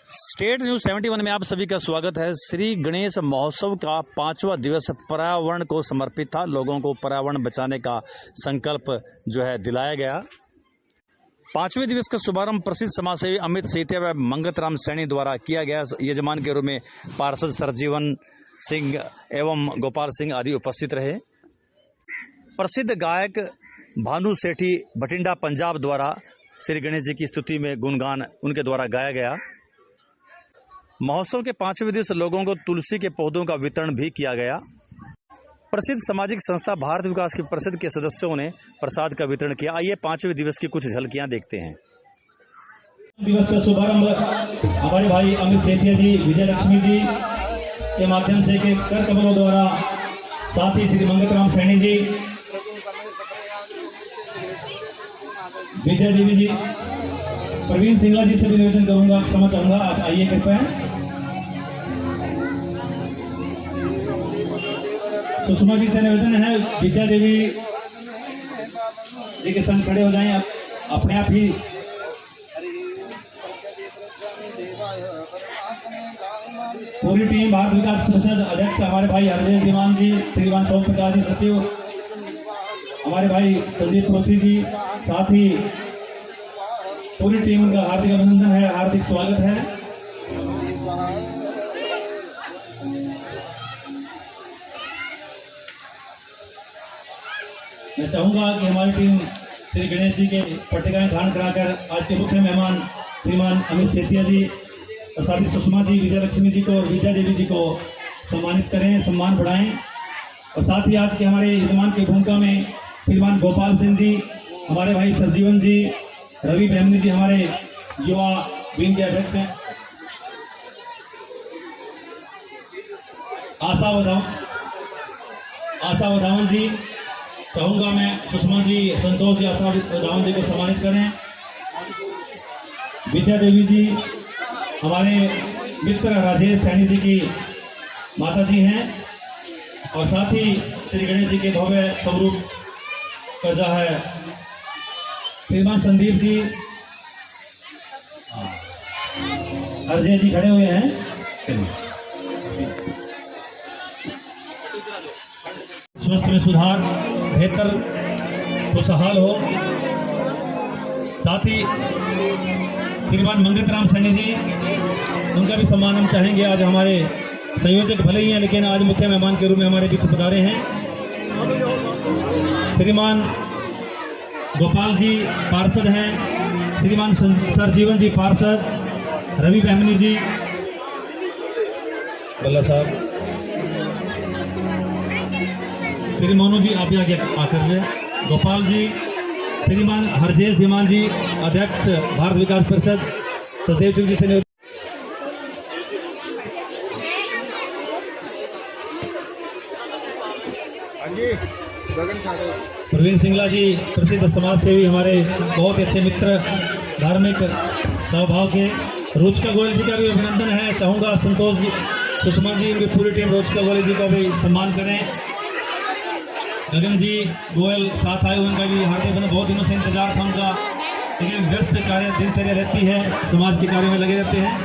State news 71 में आप सभी का स्वागत है। श्री गणेश महोत्सव का 5वां दिवस पर्यावरण को समर्पित था। लोगों को पर्यावरण बचाने का संकल्प जो है दिलाया गया। 5वें दिवस का शुभारंभ प्रसिद्ध समाजसेवी अमित सेतिया व मंगतराम सैनी द्वारा किया गया। यजमान के रूप में पार्षद सरजीवन सिंह एवं गोपाल सिंह आदि उपस्थित रहे। प्रसिद्ध गायक भानु सेठी भटिंडा पंजाब द्वारा श्री गणेश जी की स्तुति में गुणगान उनके द्वारा गाया गया। महोत्सव के 5वें दिवस लोगों को तुलसी के पौधों का वितरण भी किया गया। प्रसिद्ध सामाजिक संस्था भारत विकास की परिषद के सदस्यों ने प्रसाद का वितरण किया। आइए 5वें दिवस की कुछ झलकियां देखते हैं। दिवस का शुभारंभ हमारे भाई अमित सेतिया जी, विजय लक्ष्मी जी के माध्यम से के कर कमलों द्वारा, साथ ही श्री मंगतराम सैनी जी, विजय देवी जी, प्रवीण सिंगला जी से भी निवेदन करूंगा, क्षमा चाहूंगा, आप आइए कृपया। सुषमा जी से निवेदन है, विद्या देवी जी के संग खड़े हो जाएं, आप अपने आप ही। पूरी टीम भारत विकास परिषद अध्यक्ष हमारे भाई हरदेव दीवान जी, श्रीमान सोम प्रकाश जी सचिव, हमारे भाई संदीप पोथी जी, साथ ही पूरी टीम का हार्दिक अभिनंदन है, हार्दिक स्वागत है। मैं चाहूंगा कि हमारी टीम श्री गणेश जी के पट्टिकाएं धारण कराकर आज के मुख्य मेहमान श्रीमान अमित सेतिया जी और साथ ही सुषमा जी, विजय लक्ष्मी जी को और विद्या देवी जी को सम्मानित करें, सम्मान बढ़ाएं। और साथ ही आज के हमारे यजमान की भूमिका में श्रीमान गोपाल सिंह जी, हमारे भाई सरजीवन जी, रवि बहमनी जी हमारे युवा विंग के अध्यक्ष हैं। आशा वधावन जी, चाहूंगा मैं सुषमा जी, संतोष जी, आशा वधावन जी को सम्मानित करें। विद्या देवी जी हमारे मित्र राजेश सैनी जी की माता जी हैं और साथ ही श्री गणेश जी के भव्य स्वरूप कर्जा है श्रीमान संदीप जी, अजय जी खड़े हुए हैं। स्वास्थ्य में सुधार, बेहतर खुशहाल हो। साथ ही श्रीमान मंगतराम सैनी जी, उनका भी सम्मान हम चाहेंगे। आज हमारे संयोजक भले ही हैं, लेकिन आज मुख्य मेहमान के रूप में हमारे बीच पधारे हैं। श्रीमान गोपाल जी पार्षद हैं, श्रीमान सरजीवन जी पार्षद, रवि बहमनी जी, बल्ला साहब, श्री मोनू जी आप आगे आकर जाए, गोपाल जी, श्रीमान हरजेश धीमान जी अध्यक्ष भारत विकास परिषद, सदैव चुग जी से प्रवीण सिंगला जी, प्रसिद्ध समाज सेवी, हमारे बहुत अच्छे मित्र, धार्मिक स्वभाव के। रोचका गोयल जी का भी अभिनंदन है। चाहूँगा संतोष जी, सुषमा जी, इनकी पूरी टीम रोचका गोयल जी का भी सम्मान करें। गगन जी गोयल साथ आए हुए, उनका भी हार्दिक बहुत दिनों से इंतजार था उनका, लेकिन व्यस्त कार्य दिनचर्या रहती है, समाज के कार्य में लगे रहते हैं।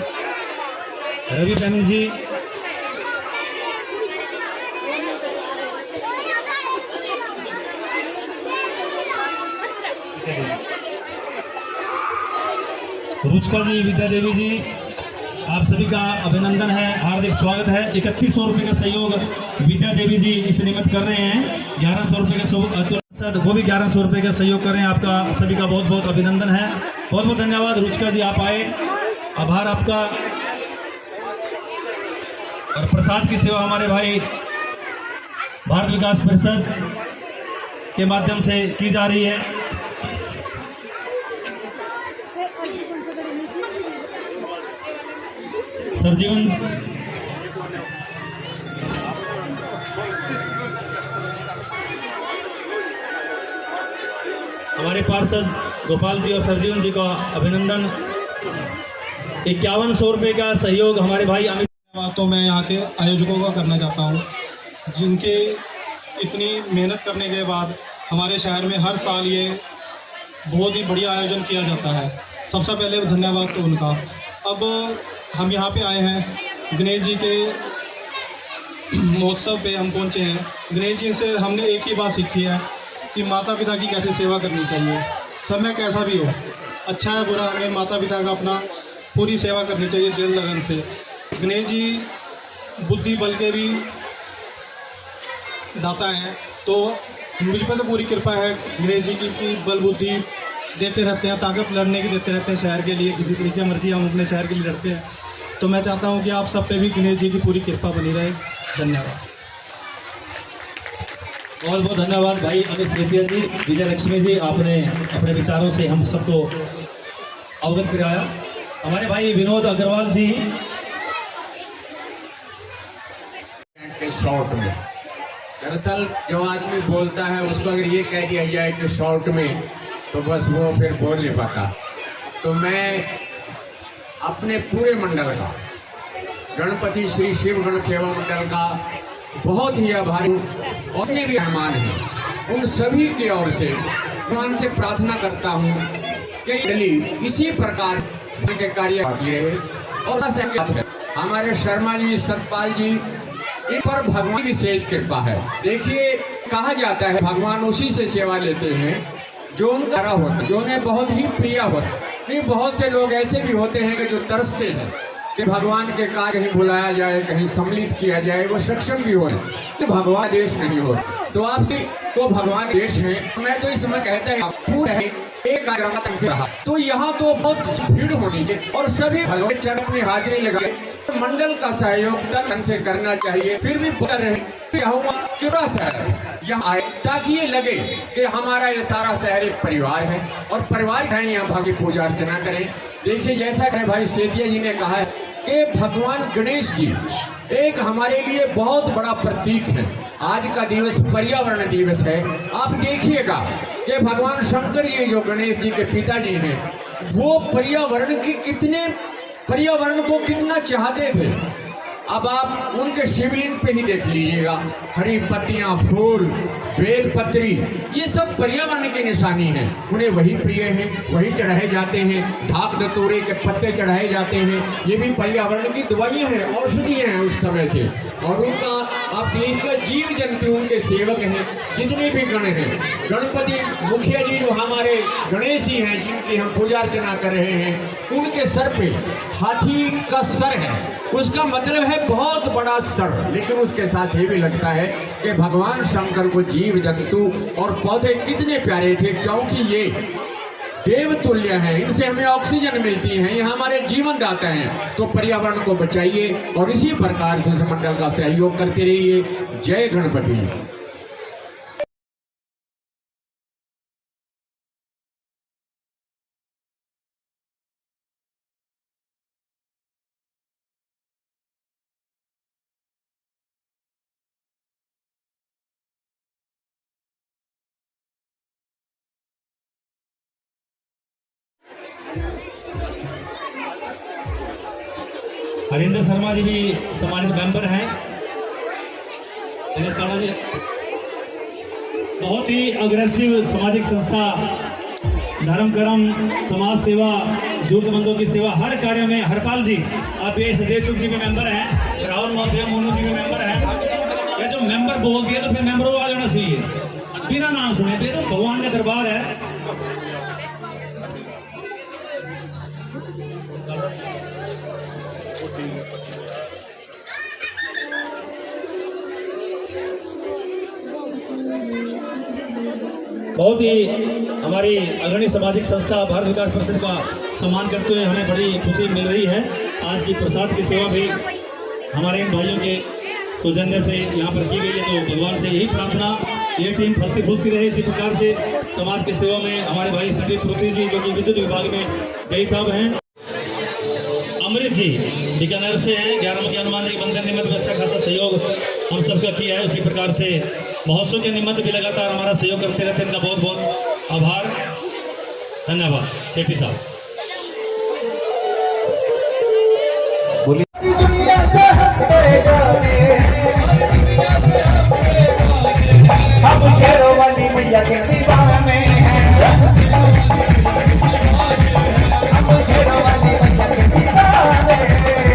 रवि बहमनी जी, रुचका जी, विद्या देवी जी, आप सभी का अभिनंदन है, हार्दिक स्वागत है। 3100 रुपये का सहयोग विद्या देवी जी इस निमित्त कर रहे हैं। 1100 रुपये का वो भी 1100 रुपये का सहयोग कर रहे हैं। आपका सभी का बहुत बहुत अभिनंदन है, बहुत बहुत धन्यवाद। रुचका जी आप आए, आभार आपका। और प्रसाद की सेवा हमारे भाई भारत विकास परिषद के माध्यम से की जा रही है। सरजीवन हमारे पार्षद गोपाल जी और सरजीवन जी का अभिनंदन। 5100 रुपये का सहयोग हमारे भाई अमित। तो मैं यहाँ के आयोजकों का करना चाहता हूँ, जिनके इतनी मेहनत करने के बाद हमारे शहर में हर साल ये बहुत ही बढ़िया आयोजन किया जाता है। सबसे पहले धन्यवाद तो उनका। अब हम यहाँ पे आए हैं गणेश जी के महोत्सव पे हम पहुँचे हैं। गणेश जी से हमने एक ही बात सीखी है कि माता पिता की कैसे सेवा करनी चाहिए, समय कैसा भी हो, अच्छा है बुरा, हमें माता पिता का अपना पूरी सेवा करनी चाहिए दिल लगन से। गणेश जी बुद्धि बल के भी दाता हैं, तो मुझ पर तो पूरी कृपा है गणेश जी की कि बल बुद्धि देते रहते हैं, ताकत लड़ने की देते रहते हैं शहर के लिए। किसी तरीके मर्जी हम अपने शहर के लिए लड़ते हैं। तो मैं चाहता हूं कि आप सब पे भी गणेश जी की पूरी कृपा बनी रहे। धन्यवाद। बहुत बहुत धन्यवाद भाई अमित सेठिया जी, विजय लक्ष्मी जी, आपने अपने विचारों से हम सबको अवगत कराया। हमारे भाई विनोद अग्रवाल जी शॉर्ट में, दरअसल जो आदमी बोलता है उसको अगर ये कह दिया जाए कि शॉर्ट में, तो बस वो फिर बोल नहीं पाता। तो मैं अपने पूरे मंडल का, गणपति श्री शिव गण सेवा मंडल का बहुत ही आभारी हूँ। और भी मेहमान हैं उन सभी की ओर से भगवान से प्रार्थना करता हूँ कि दिल्ली इसी प्रकार के कार्य होती रहे। और हमारे शर्मा जी, सतपाल जी, इन पर भगवान की विशेष कृपा है। देखिए, कहा जाता है भगवान उसी से सेवा लेते हैं जो उनका होता है, जो उन्हें बहुत ही प्रिय होता है। नहीं, बहुत से लोग ऐसे भी होते हैं कि जो तरसते हैं कि भगवान के कार्य कहीं बुलाया जाए, कहीं सम्मिलित किया जाए, वो सक्षम भी हो, तो भगवान देश नहीं हो। तो आपसे तो भगवान देश है। मैं तो इस समय कहता है पूरा है एक कार्यक्रम से रहा, तो यहाँ तो बहुत भीड़ होनी चाहिए और सभी भगवान चरण अपनी हाजिरी लगाए। तो मंडल का सहयोग तन से करना चाहिए। फिर भी कर रहे किबड़ा शहर यहाँ आए ताकि ये लगे कि हमारा ये सारा शहर एक परिवार है और परिवार है, यहाँ भगवान की पूजा अर्चना करें। देखिए, जैसा कि भाई सेठिया जी ने कहा है कि भगवान गणेश जी एक हमारे लिए बहुत बड़ा प्रतीक है। आज का दिवस पर्यावरण दिवस है। आप देखिएगा कि भगवान शंकर जी जो गणेश जी के पिताजी हैं, वो पर्यावरण को कितना चाहते थे। अब आप उनके शिवलिंग पे ही देख लीजिएगा, हरी पत्तियां, फूल, बेलपत्री, ये सब पर्यावरण की निशानी है। उन्हें वही प्रिय है, वही चढ़ाए जाते हैं। धाक धतूरे के पत्ते चढ़ाए जाते हैं। ये भी पर्यावरण की दवाइयां हैं, औषधियां हैं उस समय से। और उनका आप देखिएगा, जीव जंतु उनके सेवक हैं, जितने भी गण हैं। गणपति मुखिया जी जो हमारे गणेश जी हैं, जिनकी हम पूजा अर्चना कर रहे हैं, उनके सर पे हाथी का सर है। उसका मतलब है बहुत बड़ा सर। लेकिन उसके साथ ये भी लगता है कि भगवान शंकर को जीव जंतु और पौधे कितने प्यारे थे, क्योंकि ये देव तुल्य है। इनसे हमें ऑक्सीजन मिलती है, ये हमारे जीवन दाता हैं। तो पर्यावरण को बचाइए और इसी प्रकार से इस मंडल का सहयोग करते रहिए। जय गणपति। हरिंदर शर्मा जी भी सम्मानित मेंबर हैं। दिनेश काड़ा जी बहुत ही अग्रेसिव सामाजिक संस्था, धर्म कर्म, समाज सेवा, जरूरतमंदों की सेवा, हर कार्य में। हरपाल जी, आप ये सदेशुक जी भी मेंबर हैं, राहुल महोदय, मोनू जी भी मेंबर हैं। ये जो मेंबर बोल दिए तो फिर मेंबरों को आ जाना चाहिए, बिना नाम सुने। तो भगवान का दरबार है। बहुत ही हमारी अग्रणी सामाजिक संस्था भारत विकास परिषद का सम्मान करते हुए हमें बड़ी खुशी मिल रही है। आज की प्रसाद की सेवा भी हमारे इन भाइयों के सौजन्य से यहाँ पर की गई है। तो भगवान से यही प्रार्थना, ये टीम फलती फूलती रहे। इसी प्रकार से समाज की सेवा में हमारे भाई संदीप पुत्री जी जो कि विद्युत विभाग में जय साहब हैं, अमृत जी बीकानेर से हैं, 11 मुखी हनुमान जी बंधन निमित्त में अच्छा खासा सहयोग हम सबका किया है। उसी प्रकार से महोत्सव के निमित्त भी लगातार हमारा सहयोग करते रहते हैं। इनका बहुत बहुत आभार, धन्यवाद सेठी साहब। हम शेरों वाली मैया के दीवाने हैं, हम शेरों वाली मैया के दीवाने हैं।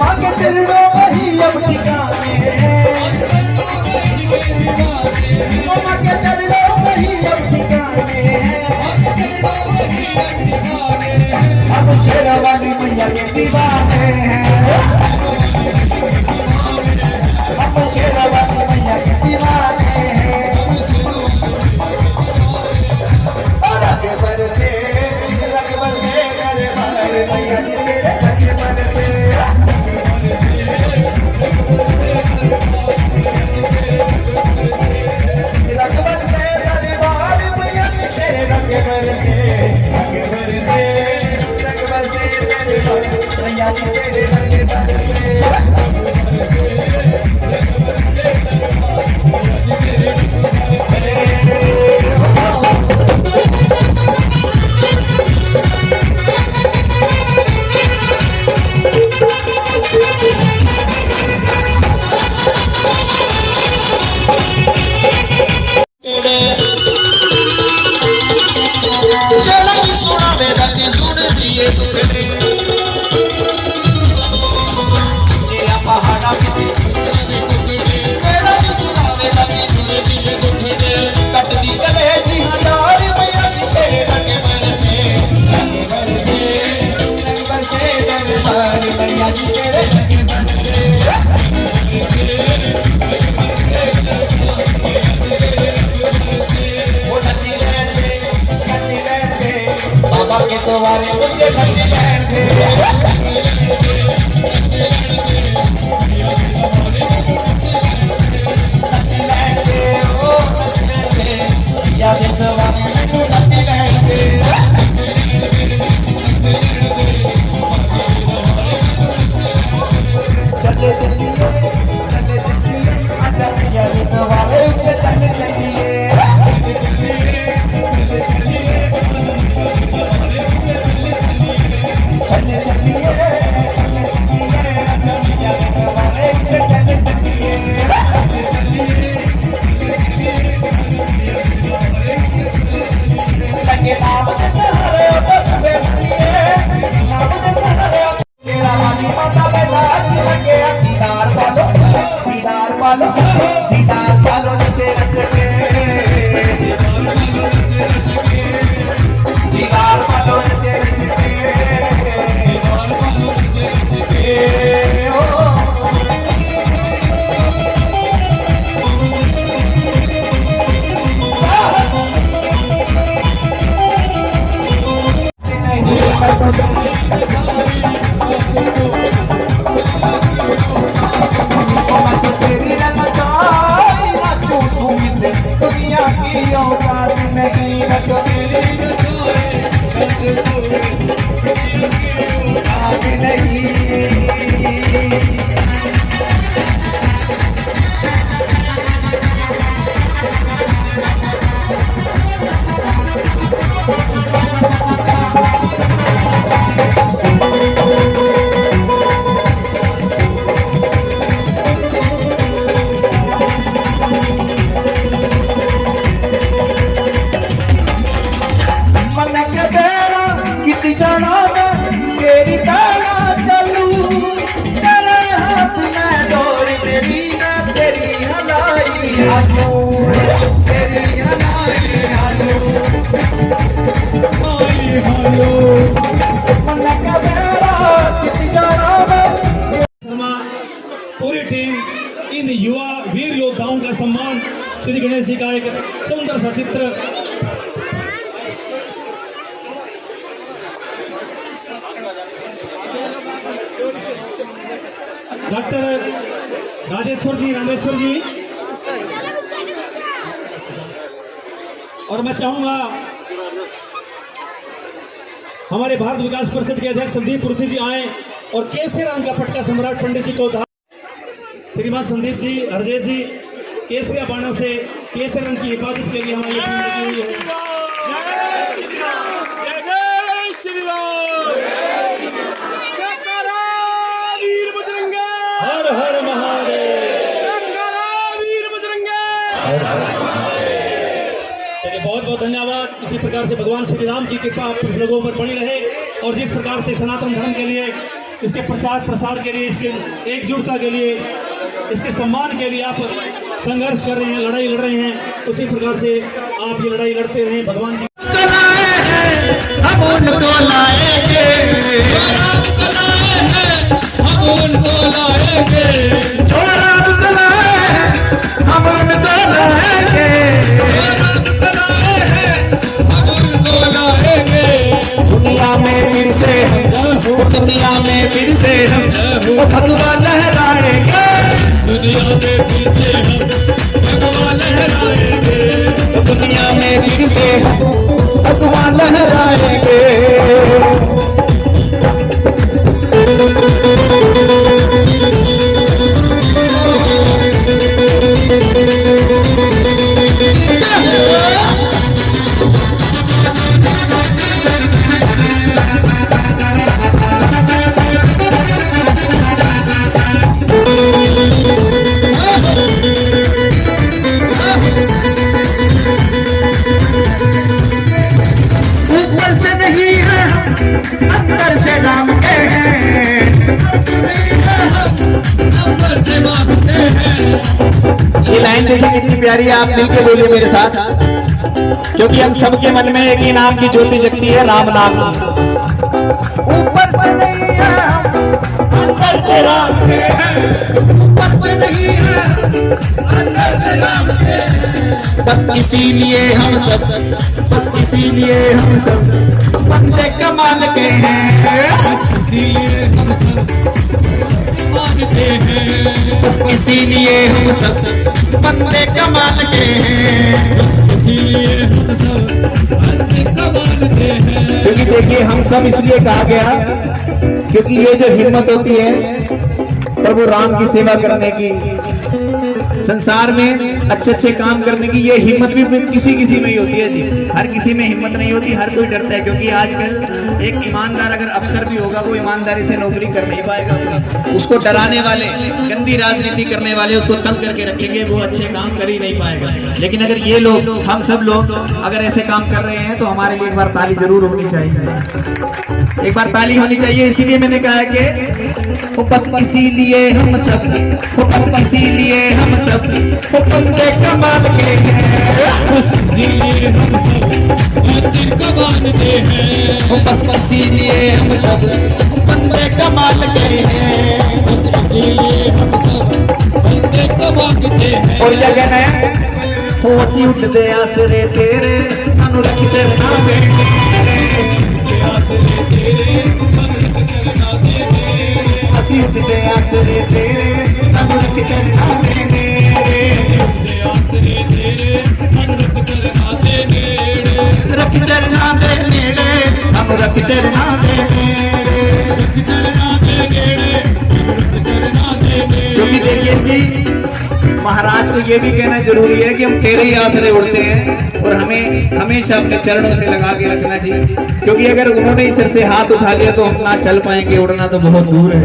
माँ के चरणों वही अब ठिकाने माँ के चरणों वही अब ठिकाने अब शेरावाली मैया के दीवाने हैं अब शेरावाली मैया के दीवाने हैं रंग बरसे दरबार मैया जी तेरे रंग बरसे रंग बरसे दरबार मैया जी तेरे रंग बरसे रंग बरसे दरबार मैया जी तेरे रंग बरसे बाबा के द्वारे मुझे नचे बैठे या के द्वारे मुझे नचे बैठे चले चलिए आजा या के द्वारे मुझे चले चलिए दुनिया की औकात नहीं पूरी टीम इन युवा वीर योद्धाओं का सम्मान श्री गणेश जी का एक सुंदर सा चित्र डॉक्टर राजेश्वर जी रामेश्वर जी और मैं चाहूंगा हमारे भारत विकास परिषद के अध्यक्ष संदीप पृथ्वी जी आए और केसरी रंग का पटका सम्राट पंडित जी को श्रीमान संदीप जी हरजेश जी केसरिया बाणों से केसरी रंग की हिफाजत के लिए हमारी टीम लगी हुई है। हर हर महादेव। चलिए बहुत बहुत धन्यवाद। इसी प्रकार से भगवान श्री राम की कृपा आप लोगों पर बनी रहे और जिस प्रकार से सनातन धर्म के लिए, इसके प्रचार प्रसार के लिए, इसके एकजुटता के लिए, इसके सम्मान के लिए आप संघर्ष कर रहे हैं, लड़ाई लड़ रहे हैं, उसी प्रकार से आप ये लड़ाई लड़ते रहें। भगवान की हम उनको लाएंगे, हम उनको लाएंगे, जो राम लाए हम उनको लाएंगे, हम उनको लाएंगे। दुनिया में फिर से दुनिया में फिर से हम भगवान लहराएंगे, दुनिया में फिर से हम भगवान लहराएंगे, दुनिया में फिर से भगवान लहराएंगे। ऊपर से नहीं है अंदर से राम के हैं, अंदर से मांगते हैं। ये लाइन देखिए कितनी प्यारी है, आप मिलके बोलिए मेरे साथ, क्योंकि हम सबके मन में एक ही नाम की ज्योति जगती है, राम नाम। ऊपर से नहीं है अंदर से राम के हैं, ऊपर से नहीं है अंदर से राम के हैं। बस इसीलिए हम सब, बस इसीलिए हम सब बंदे कमाल के हैं, बस इसीलिए हम सब मानते हैं, बस इसीलिए हम सब बंदे कमाल के हैं, बस इसीलिए हम सब बंदे कमाल के हैं। क्योंकि देखिए हम सब इसलिए कहा गया क्योंकि ये जो हिम्मत होती है प्रभु राम की सेवा करने की, संसार में अच्छे अच्छे काम करने की, ये हिम्मत भी किसी किसी में ही होती है जी, हर किसी में हिम्मत नहीं होती, हर कोई डरता है। क्योंकि आजकल एक ईमानदार अगर अफसर भी होगा वो ईमानदारी से नौकरी कर नहीं पाएगा, उसको डराने वाले, गंदी राजनीति करने वाले उसको तंग करके रखेंगे, वो अच्छे काम कर ही नहीं पाएगा। लेकिन अगर ये लोग, हम सब लोग अगर ऐसे काम कर रहे हैं तो हमारे लिए एक बार ताली जरूर होनी चाहिए, एक बार ताली होनी चाहिए। इसीलिए मैंने कहा कि बस इसीलिए हम सब, बस इसीलिए हम सब बंदे कमाल के हैं, बस इसीलिए हम सब बंदे कमाल के हैं, बस इसीलिए हम सब बंदे कमाल के हैं, बस इसीलिए हम सब बंदे कमाल के हैं। और क्या कहना है, हो असी उठदे आसरे तेरे सानू रखते ना देंगे, आसरे तेरे सानू रखते ना देंगे, असी उठदे आसरे तेरे सानू रखते ना देंगे, आसरे तेरे सानू रखते ना देंगे, रखते ना दे नेड़े सानू रखते ना देंगे, रखते ना दे नेड़े सानू रखते ना देंगे। क्योंकि देखिए जी महाराज को ये भी कहना जरूरी है कि हम तेरे ही आसरे उड़ते हैं और हमें हमेशा अपने चरणों से लगा के रखना चाहिए। क्योंकि अगर उन्होंने इस सिर से हाथ उठा लिया तो हम ना चल पाएंगे, उड़ना तो बहुत दूर है।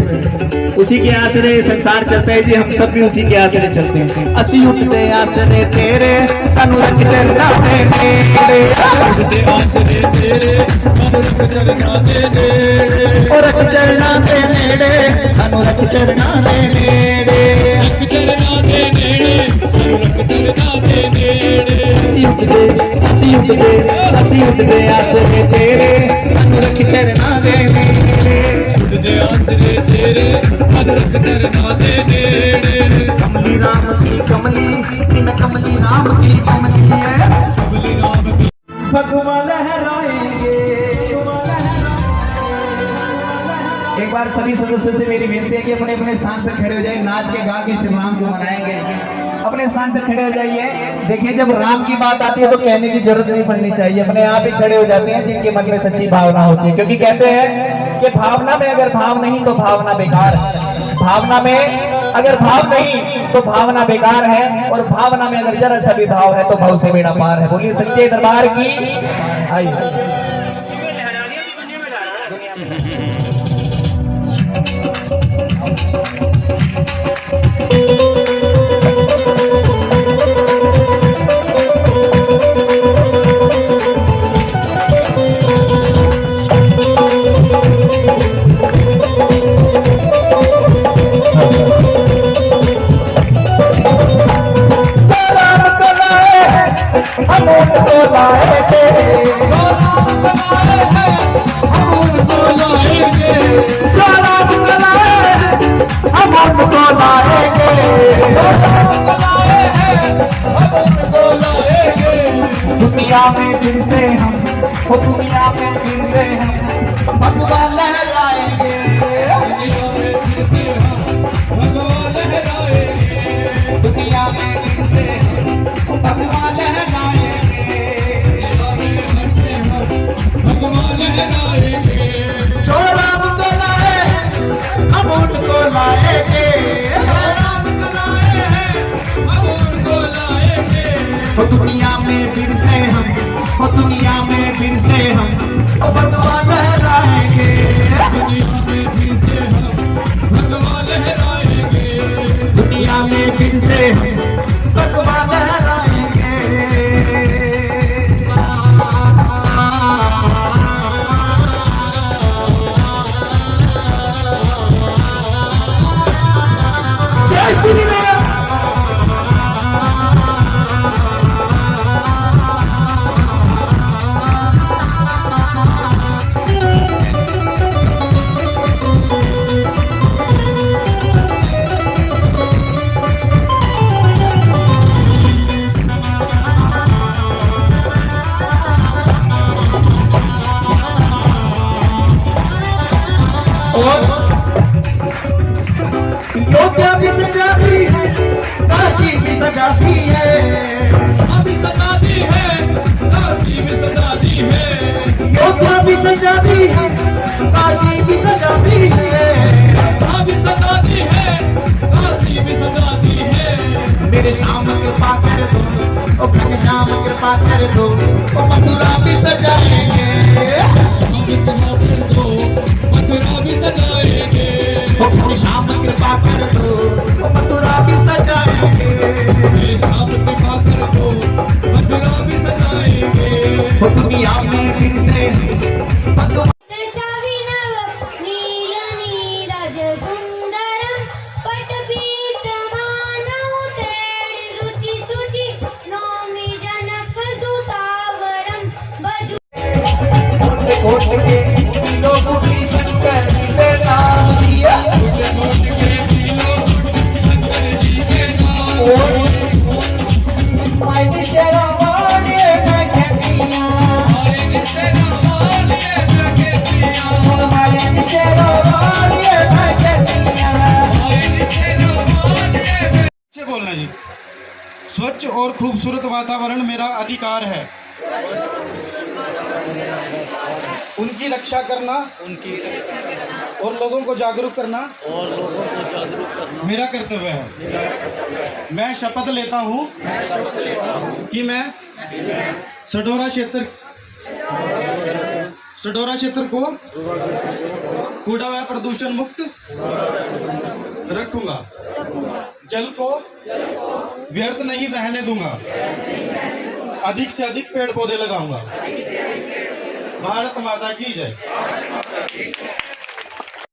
उसी के आसरे संसार चलता है जी, हम सब भी उसी के आसरे चलते हैं। असी उठते आसरे तेरे सानू रखते ना दे नेड़े, उठते आसरे तेरे सानू रखते ना दे नेड़े, और रखते ना दे नेड़े सानू रखते ना दे नेड़े, रखते ना दे नेड़े सानू रखते ना दे नेड़े। असी उठते आसरे तेरे सानू रखते ना दे नेड़े, उठते आसरे तेरे सानू रखते ना दे नेड़े। कमली राम की कमली, मैं कमली राम की कमली है, कमली राम की भगवान लहराएंगे। एक बार सभी सदस्यों से मेरी विनती है कि अपने अपने स्थान पर खड़े हो जाए, नाच के गा के श्री राम को मनाएंगे। अपने स्थान पर खड़े हो जाइए। देखिए जब राम की बात आती है तो कहने की जरूरत नहीं पड़नी चाहिए, अपने आप ही खड़े हो जाते हैं जिनके मन में सच्ची भावना होती है। क्योंकि कहते हैं कि भावना में अगर भाव नहीं तो भावना बेकार है, भावना में अगर भाव नहीं तो भावना बेकार है, और भावना में अगर जरा सा भी भाव है तो भाव से बेड़ा पार है। बोलिए सच्चे दरबार की। आइए दुनिया में फिर से हम, हो दुनिया में फिर से हम भगवान लहराएंगे, दुनिया में फिर से हम भगवान लहराएंगे, दुनिया में फिर से हम भगवान लहराएंगे, भगवान लहराएंगे। जो राम को लाए हम उनको लाएंगे, हो दुनिया में फिर से हम, हो दुनिया में फिर से हम भगवान लहराएंगे, दुनिया में फिर से हम भगवान लहराएंगे, दुनिया में फिर से हम भगवान लहराएंगे। जय श्री राम। योद्धा भी सजाती है, काशी भी सजाती है, अभी सजाती है, काशी भी सजाती है, योद्धा भी सजाती है, काशी भी सजाती है, अभी सजाती है, काशी भी सजाती है। मेरे श्याम कृपा कर दो, ओ घन श्याम कृपा कर दो, ओ मथुरा भी सजाएंगे, मथुरा भी सजाएंगे, ओ श्याम कृपा कर दो, मथुरा भी सजाएंगे, श्याम कृपा कर दो, मथुरा भी सजाएंगे, हो दुनिया में फिर से लोगों की शंकर जी के नाम दिया, बोलना जी। स्वच्छ और खूबसूरत वातावरण मेरा अधिकार है, उनकी रक्षा करना और लोगों को जागरूक करना मेरा कर्तव्य है। मैं शपथ लेता हूँ कि मैं सडोरा क्षेत्र को कूड़ा व प्रदूषण मुक्त रखूंगा, जल को व्यर्थ नहीं बहने दूंगा, अधिक से अधिक पेड़ पौधे लगाऊंगा। भारत माता की जय।